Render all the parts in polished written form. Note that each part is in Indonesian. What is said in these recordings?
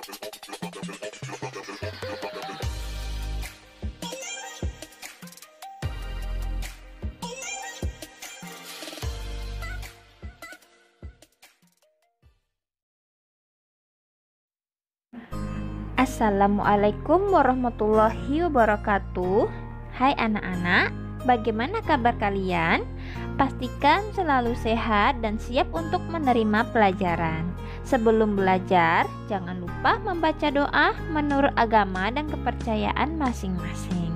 Assalamualaikum warahmatullahi wabarakatuh. Hai anak-anak, bagaimana kabar kalian? Pastikan selalu sehat dan siap untuk menerima pelajaran. Sebelum belajar, jangan lupa membaca doa menurut agama dan kepercayaan masing-masing.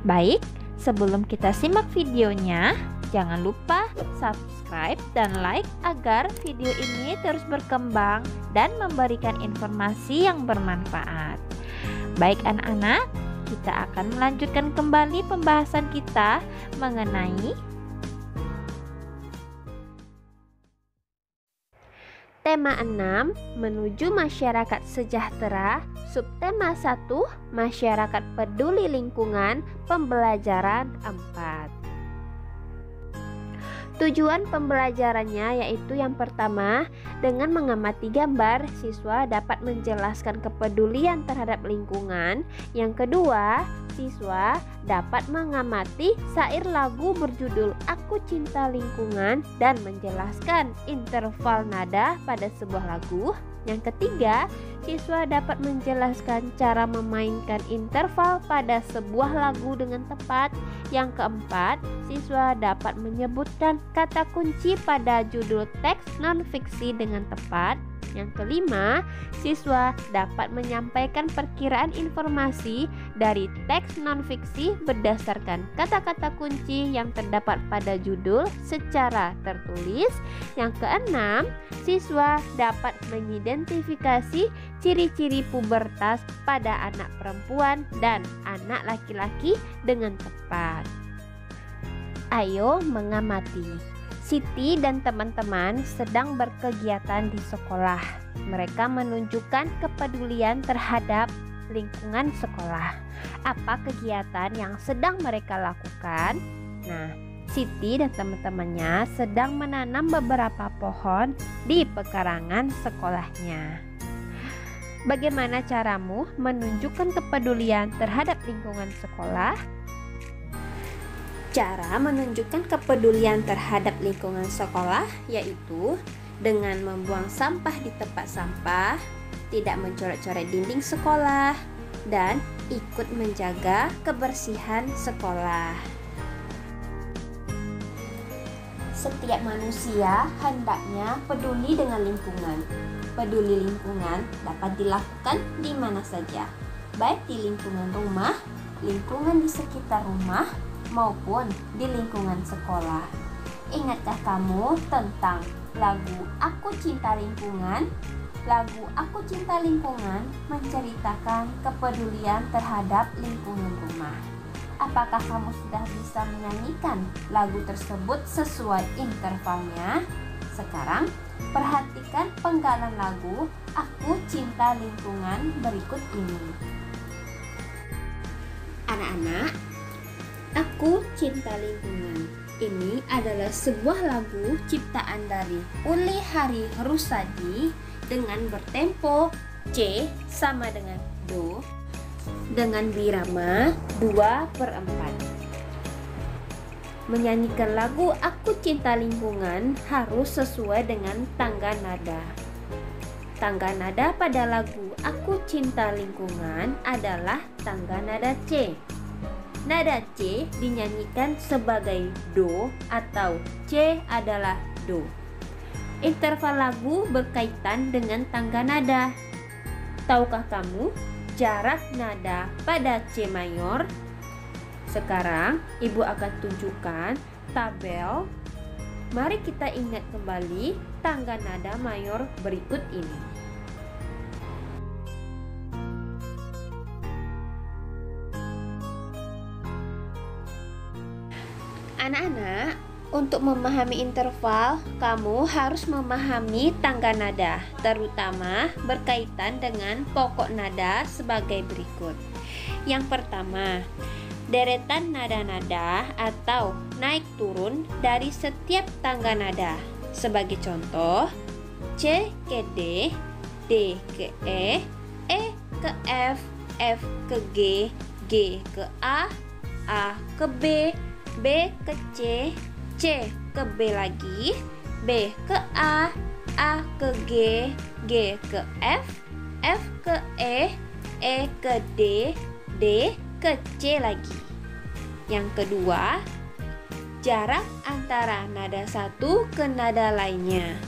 Baik, sebelum kita simak videonya, jangan lupa subscribe dan like agar video ini terus berkembang dan memberikan informasi yang bermanfaat. Baik anak-anak, kita akan melanjutkan kembali pembahasan kita mengenai tema 6, menuju masyarakat sejahtera, subtema 1, masyarakat peduli lingkungan, pembelajaran 4. Tujuan pembelajarannya yaitu yang pertama, dengan mengamati gambar, siswa dapat menjelaskan kepedulian terhadap lingkungan. Yang kedua, siswa dapat mengamati syair lagu berjudul Aku Cinta Lingkungan dan menjelaskan interval nada pada sebuah lagu. Yang ketiga, siswa dapat menjelaskan cara memainkan interval pada sebuah lagu dengan tepat. Yang keempat, siswa dapat menyebutkan kata kunci pada judul teks non-fiksi dengan tepat. Yang kelima, siswa dapat menyampaikan perkiraan informasi dari teks non-fiksi berdasarkan kata-kata kunci yang terdapat pada judul secara tertulis. Yang keenam, siswa dapat mengidentifikasi ciri-ciri pubertas pada anak perempuan dan anak laki-laki dengan tepat. Ayo mengamati. Siti dan teman-teman sedang berkegiatan di sekolah. Mereka menunjukkan kepedulian terhadap lingkungan sekolah. Apa kegiatan yang sedang mereka lakukan? Nah, Siti dan teman-temannya sedang menanam beberapa pohon di pekarangan sekolahnya. Bagaimana caramu menunjukkan kepedulian terhadap lingkungan sekolah? Cara menunjukkan kepedulian terhadap lingkungan sekolah yaitu dengan membuang sampah di tempat sampah, tidak mencoret-coret dinding sekolah, dan ikut menjaga kebersihan sekolah. Setiap manusia hendaknya peduli dengan lingkungan. Peduli lingkungan dapat dilakukan di mana saja, baik di lingkungan rumah, lingkungan di sekitar rumah, maupun di lingkungan sekolah. Ingatkah kamu tentang lagu Aku Cinta Lingkungan? Lagu Aku Cinta Lingkungan menceritakan kepedulian terhadap lingkungan rumah. Apakah kamu sudah bisa menyanyikan lagu tersebut sesuai intervalnya? Sekarang, perhatikan penggalan lagu Aku Cinta Lingkungan berikut ini. Anak-anak, Aku Cinta Lingkungan ini adalah sebuah lagu ciptaan dari Uli Hari Rusadi dengan bertempo C sama dengan Do dengan birama 2/4. Menyanyikan lagu Aku Cinta Lingkungan harus sesuai dengan tangga nada. Tangga nada pada lagu Aku Cinta Lingkungan adalah tangga nada C. Nada C dinyanyikan sebagai Do atau C adalah Do. Interval lagu berkaitan dengan tangga nada. Tahukah kamu jarak nada pada C mayor? Sekarang ibu akan tunjukkan tabel. Mari kita ingat kembali tangga nada mayor berikut ini. Anak-anak, untuk memahami interval, kamu harus memahami tangga nada, terutama berkaitan dengan pokok nada sebagai berikut. Yang pertama, deretan nada-nada atau naik turun dari setiap tangga nada. Sebagai contoh, C ke D, D ke E, ke F, F ke G, G ke A ke B, B ke C, C ke B lagi, B ke A ke G, G ke F, F ke E ke D, D ke C lagi. Yang kedua, jarak antara nada satu ke nada lainnya.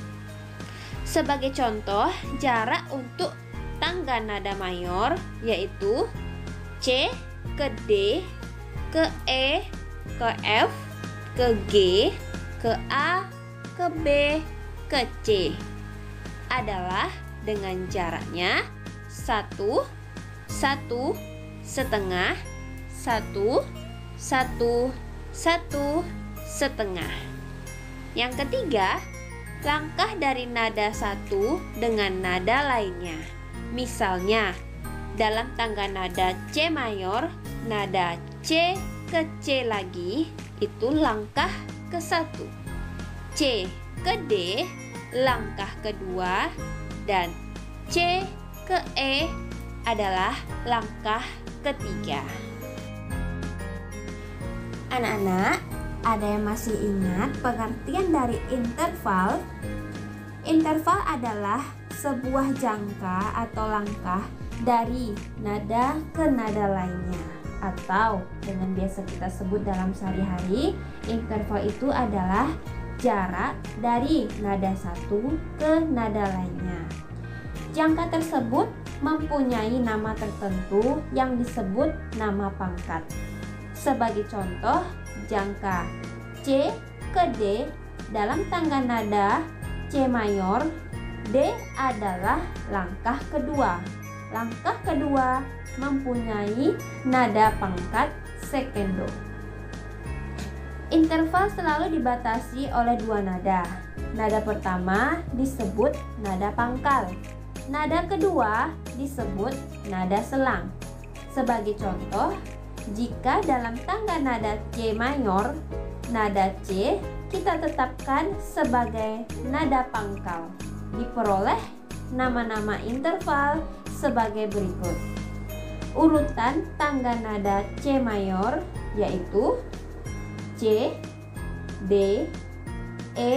Sebagai contoh, jarak untuk tangga nada mayor yaitu C ke D, ke E, ke F, ke G, ke A, ke B, ke C adalah dengan jaraknya 1, 1, setengah, 1, 1, 1, setengah. Yang ketiga, langkah dari nada satu dengan nada lainnya. Misalnya, dalam tangga nada C mayor, nada C ke C lagi, itu langkah ke-1. C ke D, langkah kedua, dan C ke E adalah langkah ketiga. Anak-anak, ada yang masih ingat pengertian dari interval? Interval adalah sebuah jangka atau langkah dari nada ke nada lainnya, atau dengan biasa kita sebut dalam sehari-hari, interval itu adalah jarak dari nada satu ke nada lainnya. Jangka tersebut mempunyai nama tertentu yang disebut nama pangkat. Sebagai contoh, jangka C ke D dalam tangga nada C mayor, D adalah langkah kedua. Langkah kedua mempunyai nada pangkat sekendo. Interval selalu dibatasi oleh dua nada. Nada pertama disebut nada pangkal. Nada kedua disebut nada selang. Sebagai contoh, jika dalam tangga nada C mayor, nada C kita tetapkan sebagai nada pangkal. Diperoleh nama-nama interval sebagai berikut. Urutan tangga nada C mayor yaitu C, D, E,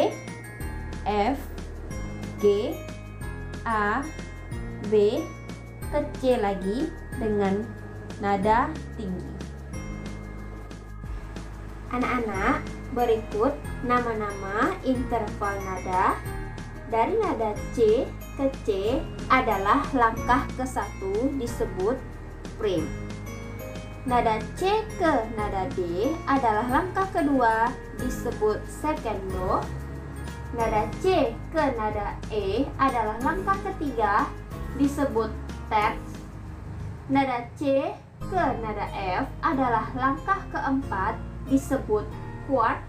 F, G, A, B, ke C lagi dengan nada tinggi. Anak-anak, berikut nama-nama interval nada. Dari nada C ke C adalah langkah ke-1 disebut prim. Nada C ke nada D adalah langkah kedua disebut sekendo. Nada C ke nada E adalah langkah ketiga disebut terts. Nada C ke nada F adalah langkah keempat disebut quart.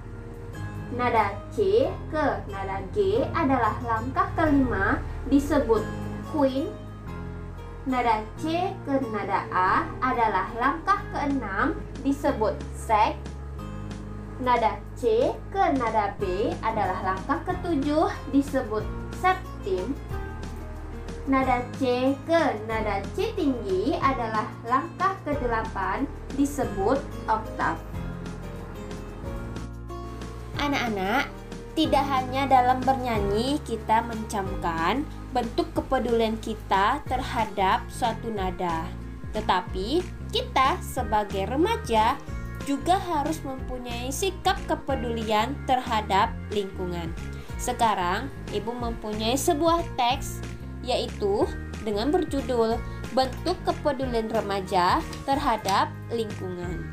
Nada C ke nada G adalah langkah kelima disebut quint. Nada C ke nada A adalah langkah keenam disebut sect. Nada C ke nada B adalah langkah ketujuh disebut septim. Nada C ke nada C tinggi adalah langkah ke-8 disebut oktav. Anak-anak, tidak hanya dalam bernyanyi kita mencamkan bentuk kepedulian kita terhadap suatu nada, tetapi kita sebagai remaja juga harus mempunyai sikap kepedulian terhadap lingkungan. Sekarang, Ibu mempunyai sebuah teks yaitu dengan berjudul Bentuk Kepedulian Remaja Terhadap Lingkungan.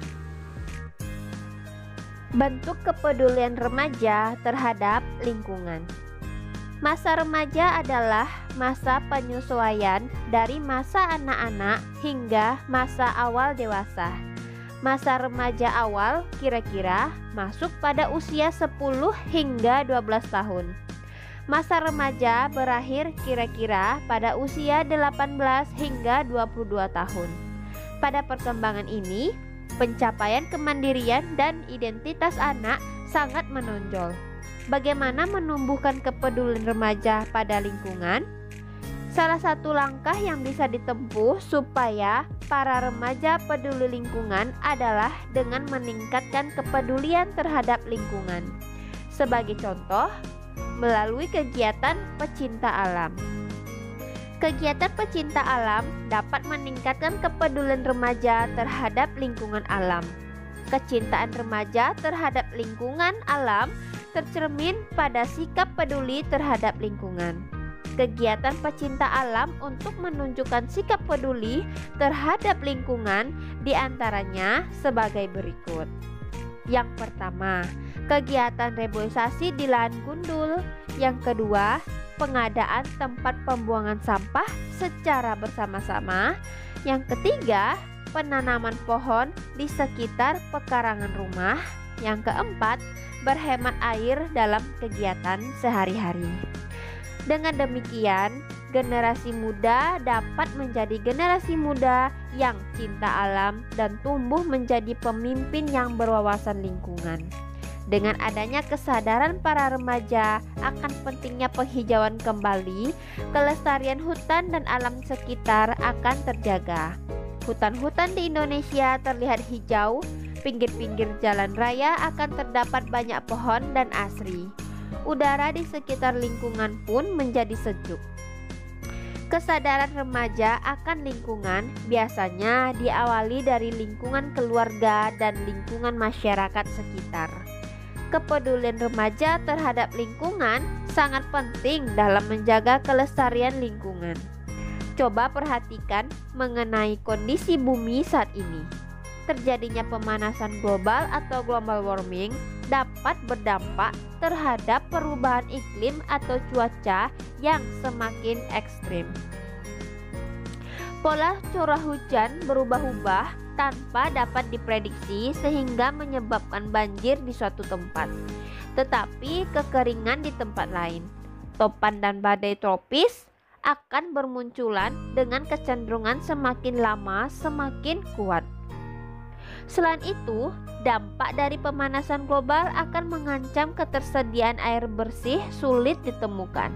Bentuk kepedulian remaja terhadap lingkungan. Masa remaja adalah masa penyesuaian dari masa anak-anak hingga masa awal dewasa. Masa remaja awal kira-kira masuk pada usia 10 hingga 12 tahun. Masa remaja berakhir kira-kira pada usia 18 hingga 22 tahun. Pada perkembangan ini, pencapaian kemandirian dan identitas anak sangat menonjol. Bagaimana menumbuhkan kepedulian remaja pada lingkungan? Salah satu langkah yang bisa ditempuh supaya para remaja peduli lingkungan adalah dengan meningkatkan kepedulian terhadap lingkungan. Sebagai contoh, melalui kegiatan pecinta alam. Kegiatan pecinta alam dapat meningkatkan kepedulian remaja terhadap lingkungan alam. Kecintaan remaja terhadap lingkungan alam tercermin pada sikap peduli terhadap lingkungan. Kegiatan pecinta alam untuk menunjukkan sikap peduli terhadap lingkungan diantaranya sebagai berikut. Yang pertama, kegiatan reboisasi di lahan gundul. Yang kedua, pengadaan tempat pembuangan sampah secara bersama-sama. Yang ketiga, penanaman pohon di sekitar pekarangan rumah. Yang keempat, berhemat air dalam kegiatan sehari-hari. Dengan demikian, generasi muda dapat menjadi generasi muda yang cinta alam dan tumbuh menjadi pemimpin yang berwawasan lingkungan. Dengan adanya kesadaran para remaja akan pentingnya penghijauan kembali, kelestarian hutan dan alam sekitar akan terjaga. Hutan-hutan di Indonesia terlihat hijau, pinggir-pinggir jalan raya akan terdapat banyak pohon dan asri. Udara di sekitar lingkungan pun menjadi sejuk. Kesadaran remaja akan lingkungan biasanya diawali dari lingkungan keluarga dan lingkungan masyarakat sekitar. Kepedulian remaja terhadap lingkungan sangat penting dalam menjaga kelestarian lingkungan. Coba perhatikan mengenai kondisi bumi saat ini. Terjadinya pemanasan global atau global warming dapat berdampak terhadap perubahan iklim atau cuaca yang semakin ekstrim. Pola curah hujan berubah-ubah tanpa dapat diprediksi sehingga menyebabkan banjir di suatu tempat, tetapi kekeringan di tempat lain. Topan dan badai tropis akan bermunculan dengan kecenderungan semakin lama semakin kuat. Selain itu, dampak dari pemanasan global akan mengancam ketersediaan air bersih sulit ditemukan.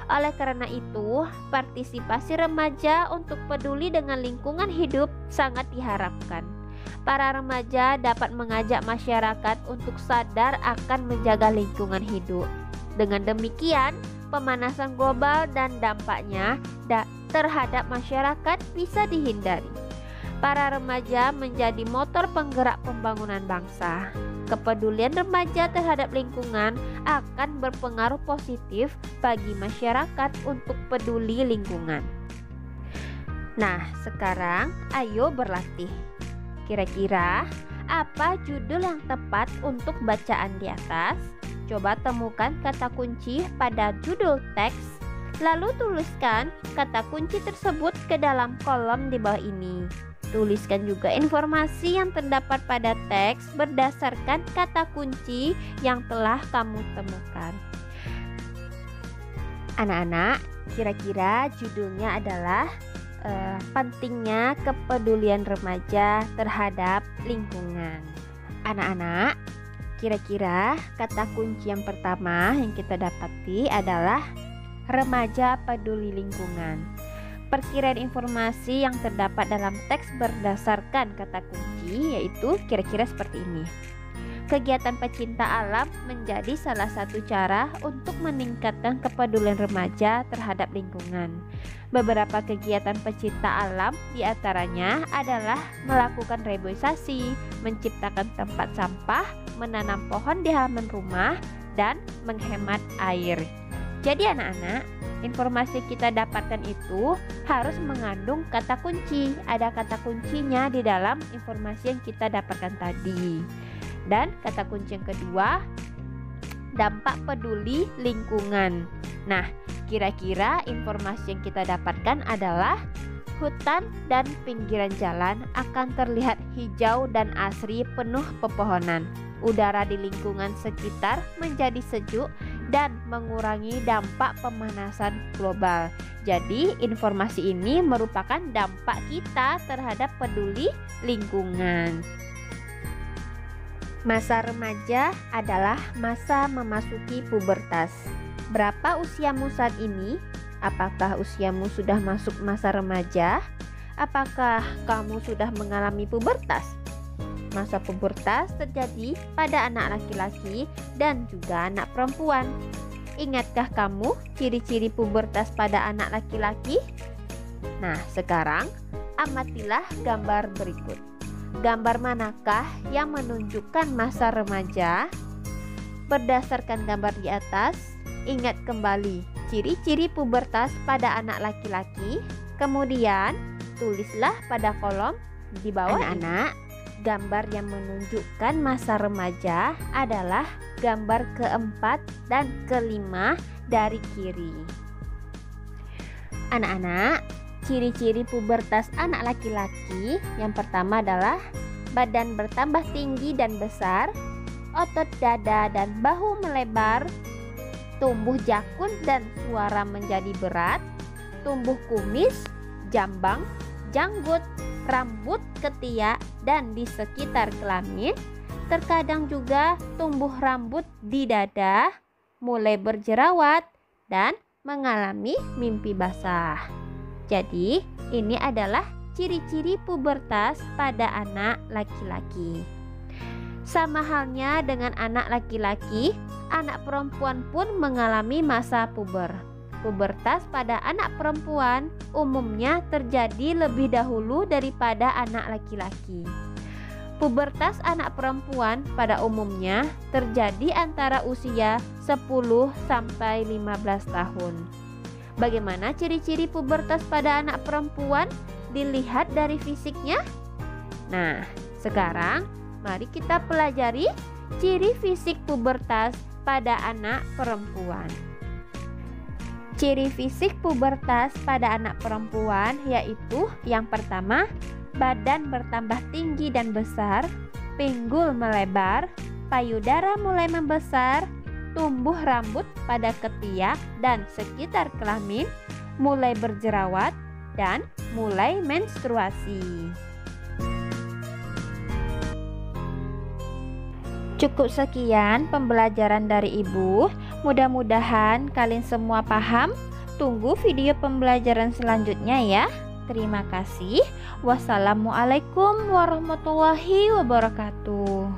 Oleh karena itu, partisipasi remaja untuk peduli dengan lingkungan hidup sangat diharapkan. Para remaja dapat mengajak masyarakat untuk sadar akan menjaga lingkungan hidup. Dengan demikian, pemanasan global dan dampaknya terhadap masyarakat bisa dihindari. Para remaja menjadi motor penggerak pembangunan bangsa. Kepedulian remaja terhadap lingkungan akan berpengaruh positif bagi masyarakat untuk peduli lingkungan. Nah, sekarang ayo berlatih. Kira-kira apa judul yang tepat untuk bacaan di atas? Coba temukan kata kunci pada judul teks, lalu tuliskan kata kunci tersebut ke dalam kolom di bawah ini. Tuliskan juga informasi yang terdapat pada teks berdasarkan kata kunci yang telah kamu temukan. Anak-anak, kira-kira judulnya adalah pentingnya kepedulian remaja terhadap lingkungan. Anak-anak, kira-kira kata kunci yang pertama yang kita dapati adalah remaja peduli lingkungan. Perkiraan informasi yang terdapat dalam teks berdasarkan kata kunci yaitu kira-kira seperti ini. Kegiatan pecinta alam menjadi salah satu cara untuk meningkatkan kepedulian remaja terhadap lingkungan. Beberapa kegiatan pecinta alam diantaranya adalah melakukan reboisasi, menciptakan tempat sampah, menanam pohon di halaman rumah, dan menghemat air. Jadi anak-anak, informasi kita dapatkan itu harus mengandung kata kunci. Ada kata kuncinya di dalam informasi yang kita dapatkan tadi. Dan kata kunci yang kedua, dampak peduli lingkungan. Nah, kira-kira informasi yang kita dapatkan adalah hutan dan pinggiran jalan akan terlihat hijau dan asri penuh pepohonan. Udara di lingkungan sekitar menjadi sejuk dan mengurangi dampak pemanasan global. Jadi, informasi ini merupakan dampak kita terhadap peduli lingkungan. Masa remaja adalah masa memasuki pubertas. Berapa usiamu saat ini? Apakah usiamu sudah masuk masa remaja? Apakah kamu sudah mengalami pubertas? Masa pubertas terjadi pada anak laki-laki dan juga anak perempuan. Ingatkah kamu ciri-ciri pubertas pada anak laki-laki? Nah, sekarang amatilah gambar berikut. Gambar manakah yang menunjukkan masa remaja? Berdasarkan gambar di atas, ingat kembali ciri-ciri pubertas pada anak laki-laki. Kemudian, tulislah pada kolom di bawah. Anak-anak, gambar yang menunjukkan masa remaja adalah gambar keempat dan kelima dari kiri. Anak-anak, ciri-ciri pubertas anak laki-laki yang pertama adalah badan bertambah tinggi dan besar, otot dada dan bahu melebar, tumbuh jakun dan suara menjadi berat, tumbuh kumis, jambang, janggut, rambut ketiak dan di sekitar kelamin. Terkadang juga tumbuh rambut di dada, mulai berjerawat dan mengalami mimpi basah. Jadi, ini adalah ciri-ciri pubertas pada anak laki-laki. Sama halnya dengan anak laki-laki, anak perempuan pun mengalami masa puber. Pubertas pada anak perempuan umumnya terjadi lebih dahulu daripada anak laki-laki. Pubertas anak perempuan pada umumnya terjadi antara usia 10 sampai 15 tahun. Bagaimana ciri-ciri pubertas pada anak perempuan dilihat dari fisiknya? Nah, sekarang mari kita pelajari ciri fisik pubertas pada anak perempuan. Ciri fisik pubertas pada anak perempuan yaitu yang pertama, badan bertambah tinggi dan besar, pinggul melebar, payudara mulai membesar, tumbuh rambut pada ketiak dan sekitar kelamin, mulai berjerawat, dan mulai menstruasi. Cukup sekian pembelajaran dari Ibu. Mudah-mudahan kalian semua paham. Tunggu video pembelajaran selanjutnya ya. Terima kasih. Wassalamualaikum warahmatullahi wabarakatuh.